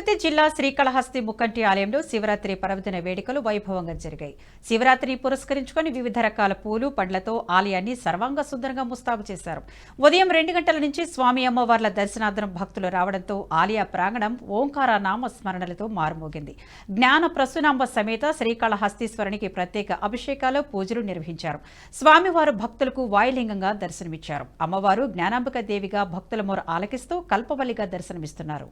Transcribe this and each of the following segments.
తిరుపతి జిల్లా శ్రీకాళహస్తి ముక్కంటి ఆలయంలో శివరాత్రి పర్వదిన వేడుకలు వైభవంగా జరిగాయి. శివరాత్రిని పురస్కరించుకుని వివిధ రకాల పూలు పండ్లతో ఆలయాన్ని సర్వాంగ సుందరంగా ముస్తాబు చేశారు. ఉదయం 2 గంటల నుంచి స్వామి అమ్మవార్ల దర్శనార్థం భక్తులు రావడంతో ఆలయ ప్రాంగణం ఓంకార నామ స్మరణలతో మారుమోగింది. జ్ఞాన ప్రసూనాంబ సమేత శ్రీకాళహస్తీశ్వరునికి ప్రత్యేక అభిషేకాలు పూజలు నిర్వహించారు. స్వామివారు భక్తులకు వాయులింగంగా దర్శనమిచ్చారు. అమ్మవారు జ్ఞానాంబిక దేవిగా భక్తుల మొర ఆలకిస్తూ కల్పవల్లిగా దర్శనమిస్తున్నారు.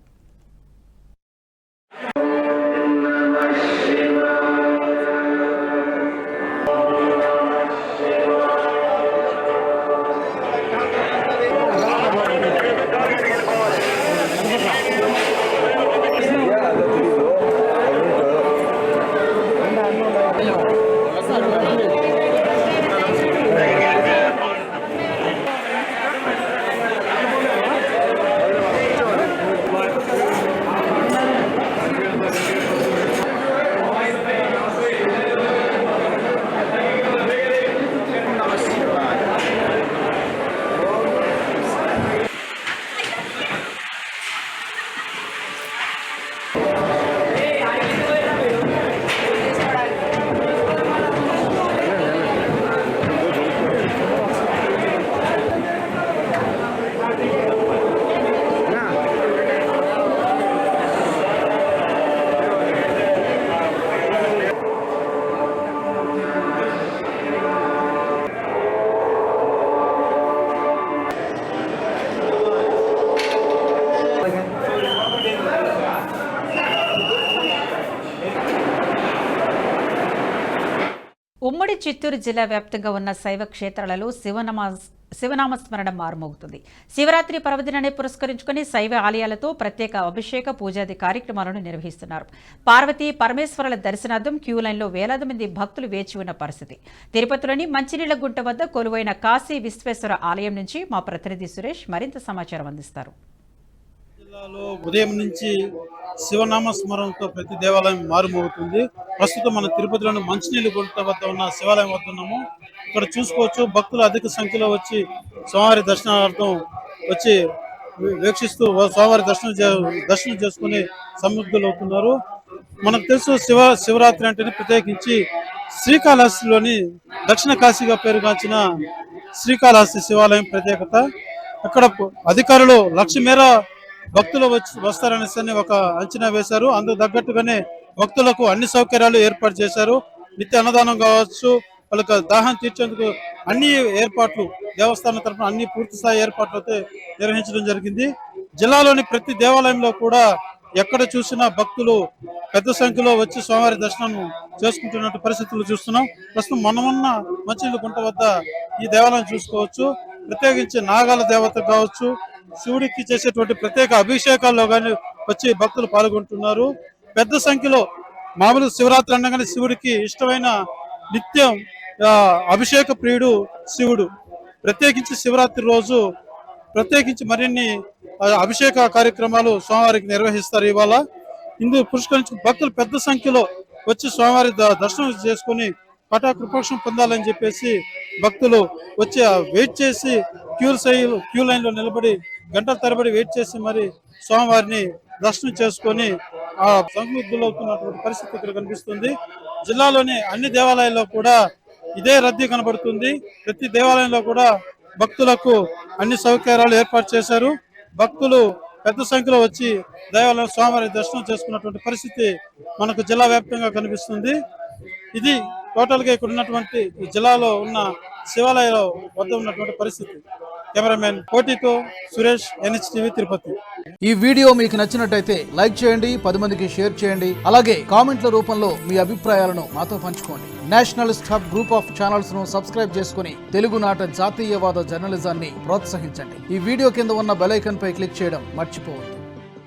ఉమ్మడి చిత్తూరు జిల్లా వ్యాప్తంగా ఉన్న శైవ క్షేత్రాలలో శివనామస్మరణ మారుమోగుతుంది. శివరాత్రి పర్వదినాన్ని పురస్కరించుకుని శైవ ఆలయాలతో ప్రత్యేక అభిషేక పూజాది కార్యక్రమాలను నిర్వహిస్తున్నారు. పార్వతీ పరమేశ్వరుల దర్శనార్థం క్యూ లైన్లో వేలాది మంది భక్తులు వేచి ఉన్న పరిస్థితి. తిరుపతిలోని మంచినీళ్ల గుంట వద్ద కొలువైన కాశీ విశ్వేశ్వర ఆలయం నుంచి మా ప్రతినిధి సురేష్ మరింత సమాచారం అందిస్తారు. జిల్లాలో ఉదయం నుంచి శివనామ స్మరణతో ప్రతి దేవాలయం మారుమోగుతుంది. ప్రస్తుతం మన తిరుపతిలోని మంచినీళ్ళు గుంట వద్ద ఉన్న శివాలయం వద్ద ఉన్నాము. ఇక్కడ చూసుకోవచ్చు, భక్తులు అధిక సంఖ్యలో వచ్చి స్వామివారి దర్శనార్థం వచ్చి వీక్షిస్తూ స్వామివారి దర్శనం చేసుకుని సముగ్ధులు అవుతున్నారు. మనకు తెలుసు శివరాత్రి అంటే ప్రత్యేకించి శ్రీకాళహస్తిలోని దక్షిణ కాశీగా పేరుగాంచిన శ్రీకాళహస్తి శివాలయం ప్రత్యేకత. అక్కడ అధికారులు 1,00,000 మేర భక్తులు వస్తారనేసి ఒక అంచనా వేశారు. అందుకు తగ్గట్టుగానే భక్తులకు అన్ని సౌకర్యాలు ఏర్పాటు చేశారు. నిత్య అన్నదానం కావచ్చు, వాళ్ళకి దాహం తీర్చేందుకు అన్ని ఏర్పాట్లు దేవస్థానం తరఫున అన్ని పూర్తి స్థాయి ఏర్పాట్లతో నిర్వహించడం జరిగింది. జిల్లాలోని ప్రతి దేవాలయంలో కూడా ఎక్కడ చూసినా భక్తులు పెద్ద సంఖ్యలో వచ్చి స్వామివారి దర్శనం చేసుకుంటున్నట్టు పరిస్థితులు చూస్తున్నాం. ప్రస్తుతం మనమున్న మంచినీళ్ళ గుంట వద్ద ఈ దేవాలయం చూసుకోవచ్చు. ప్రత్యేకించి నాగాల దేవత కావచ్చు, శివుడికి చేసేటువంటి ప్రత్యేక అభిషేకాల్లో కానీ వచ్చి భక్తులు పాల్గొంటున్నారు. పెద్ద సంఖ్యలో మామూలు శివరాత్రి అనగానే శివుడికి ఇష్టమైన నిత్యం అభిషేక ప్రియుడు శివుడు. ప్రత్యేకించి శివరాత్రి రోజు ప్రత్యేకించి మరిన్ని అభిషేక కార్యక్రమాలు స్వామివారికి నిర్వహిస్తారు. ఇవాళ ఇందుకు పురస్కరించి భక్తులు పెద్ద సంఖ్యలో వచ్చి స్వామివారి దర్శనం చేసుకుని కృపాక్షం పొందాలని చెప్పేసి భక్తులు వచ్చి వెయిట్ చేసి క్యూ లైన్ లో నిలబడి గంటల తరబడి వెయిట్ చేసి మరి స్వామివారిని దర్శనం చేసుకొని ఆ సంతృప్తులవుతున్నటువంటి పరిస్థితి ఇక్కడ కనిపిస్తుంది. జిల్లాలోని అన్ని దేవాలయాల్లో కూడా ఇదే రద్దీ కనబడుతుంది. ప్రతి దేవాలయంలో కూడా భక్తులకు అన్ని సౌకర్యాలు ఏర్పాటు చేశారు. భక్తులు పెద్ద సంఖ్యలో వచ్చి దేవాలయం స్వామివారి దర్శనం చేసుకున్నటువంటి పరిస్థితి మనకు జిల్లా వ్యాప్తంగా కనిపిస్తుంది. ఇది టోటల్ గా ఇక్కడ ఉన్నటువంటి జిల్లాలో ఉన్న శివాలయాల వద్ద ఉన్నటువంటి పరిస్థితి. కెమెరామెన్ కోటితో సురేష్, NHTV తిరుపతి. ఈ వీడియో మీకు నచ్చినట్టయితే లైక్ చేయండి, 10 మందికి షేర్ చేయండి. అలాగే కామెంట్ల రూపంలో మీ అభిప్రాయాలను మాతో పంచుకోండి. Nationalist hub group of channels ను సబ్స్క్రైబ్ చేసుకుని తెలుగునాట జాతీయవాద జర్నలిజాన్ని ప్రోత్సహించండి. ఈ వీడియో కింద ఉన్న బెల్ ఐకాన్ పై క్లిక్ చేయడం మర్చిపోవద్దు.